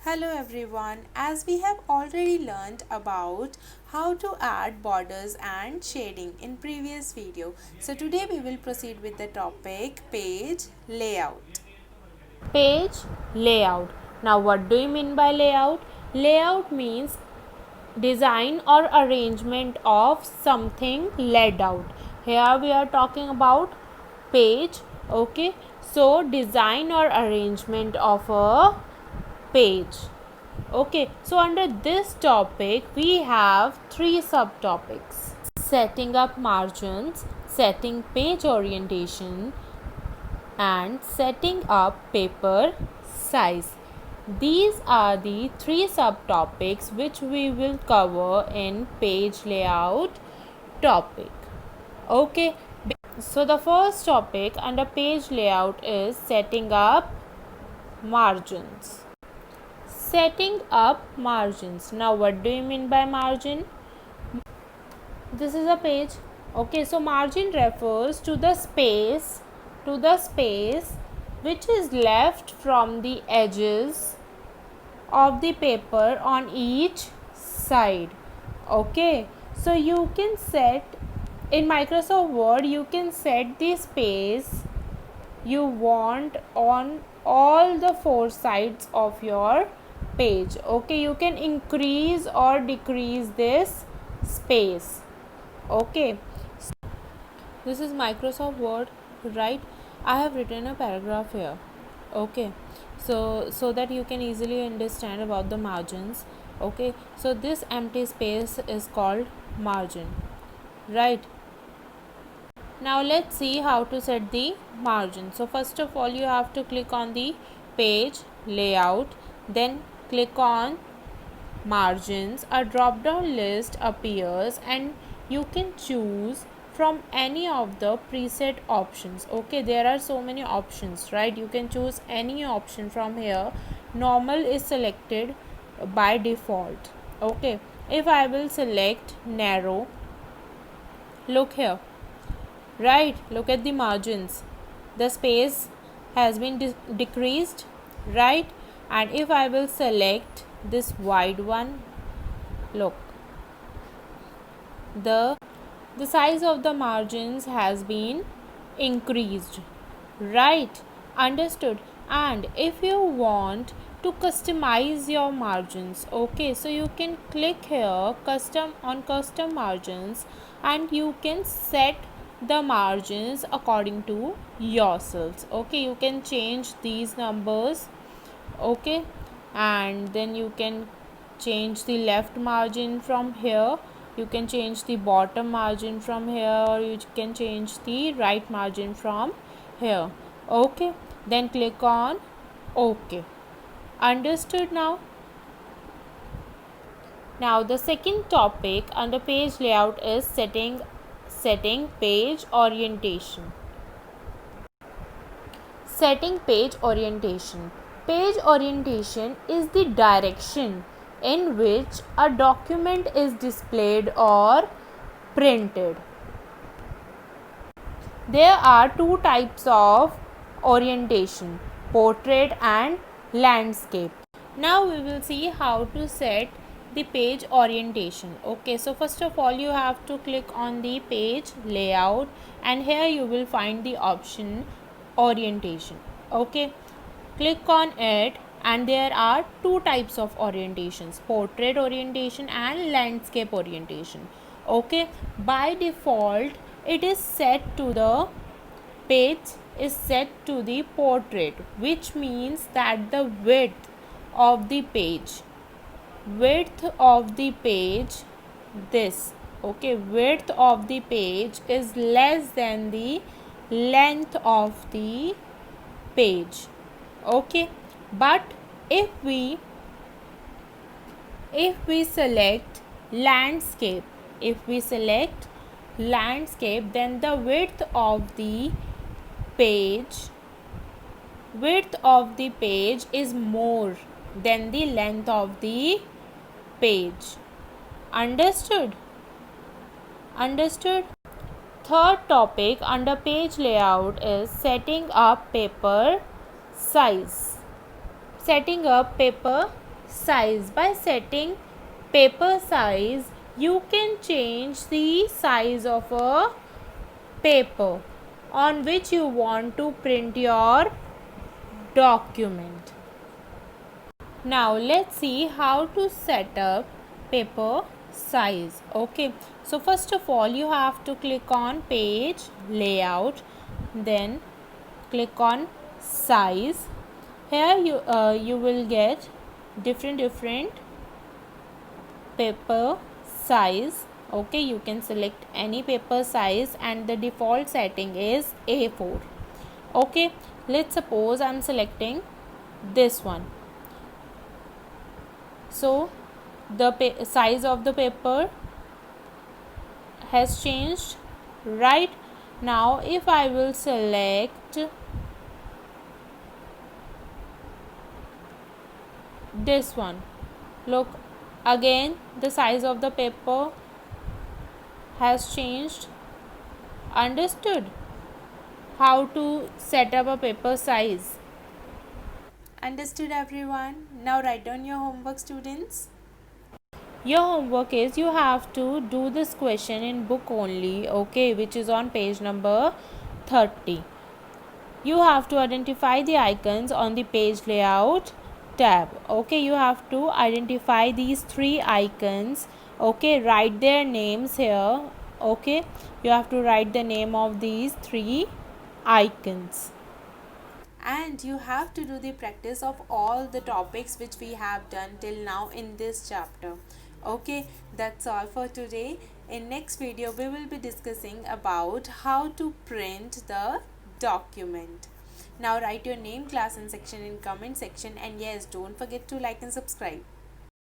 Hello everyone, as we have already learned about how to add borders and shading in previous video. So today we will proceed with the topic page layout. Page layout. Now, what do you mean by layout? Layout means design or arrangement of something laid out. Here we are talking about page. Okay, so design or arrangement of a page. Okay, so under this topic we have three subtopics: setting up margins, setting page orientation, and setting up paper size. These are the three subtopics which we will cover in page layout topic. Okay, so the first topic under page layout is setting up margins. Setting up margins. Now, what do you mean by margin? This is a page. Okay, so margin refers to the space which is left from the edges of the paper on each side. Okay, so you can set in Microsoft Word, you can set the space you want on all the four sides of your page. Okay, you can increase or decrease this space. Okay, this is Microsoft Word, right? I have written a paragraph here. Okay, so that you can easily understand about the margins. Okay, so this empty space is called margin, right? Now let's see how to set the margin. So first of all, you have to click on the page layout, then click on margins. A drop down list appears and you can choose from any of the preset options. Okay, there are so many options, right? You can choose any option from here. Normal is selected by default. Okay, if I will select narrow, look here, right? Look at the margins, the space has been decreased, right? And if I will select this wide one, look, the size of the margins has been increased, right? Understood. And if you want to customize your margins, okay, so you can click here custom margins, and you can set the margins according to yourselves. Okay, you can change these numbers. Okay, and then you can change the left margin from here, you can change the bottom margin from here, or you can change the right margin from here. Okay, then click on OK. Understood now? Now the second topic under page layout is setting page orientation. Setting page orientation. Page orientation is the direction in which a document is displayed or printed. There are two types of orientation: portrait and landscape. Now we will see how to set the page orientation. Okay, so first of all, you have to click on the page layout, and here you will find the option orientation. Okay, click on it, and there are two types of orientations: portrait orientation and landscape orientation. Okay, by default it is set to the page is set to the portrait, which means that the width of the page this, okay, width of the page is less than the length of the page. Okay, but if we select landscape, then the width of the page is more than the length of the page. Understood? Third topic under page layout is setting up paper size. size. By setting paper size, you can change the size of a paper on which you want to print your document. Now let's see how to set up paper size. Okay, so first of all you have to click on page layout, then click on size. Here you will get different paper size. Okay, you can select any paper size and the default setting is A4. Okay, let's suppose I'm selecting this one. So the size of the paper has changed. Right now if I will select this one, look, again the size of the paper has changed. Understood how to set up a paper size? Understood everyone? Now write down your homework, students. Your homework is you have to do this question in book only, okay, which is on page number 30. You have to identify the icons on the page layout tab. Okay, you have to identify these three icons. Okay, write their names here. Okay, you have to write the name of these three icons. And you have to do the practice of all the topics which we have done till now in this chapter. Okay, that's all for today. In next video we will be discussing about how to print the document. Now write your name, class and section in comment section, and yes, don't forget to like and subscribe.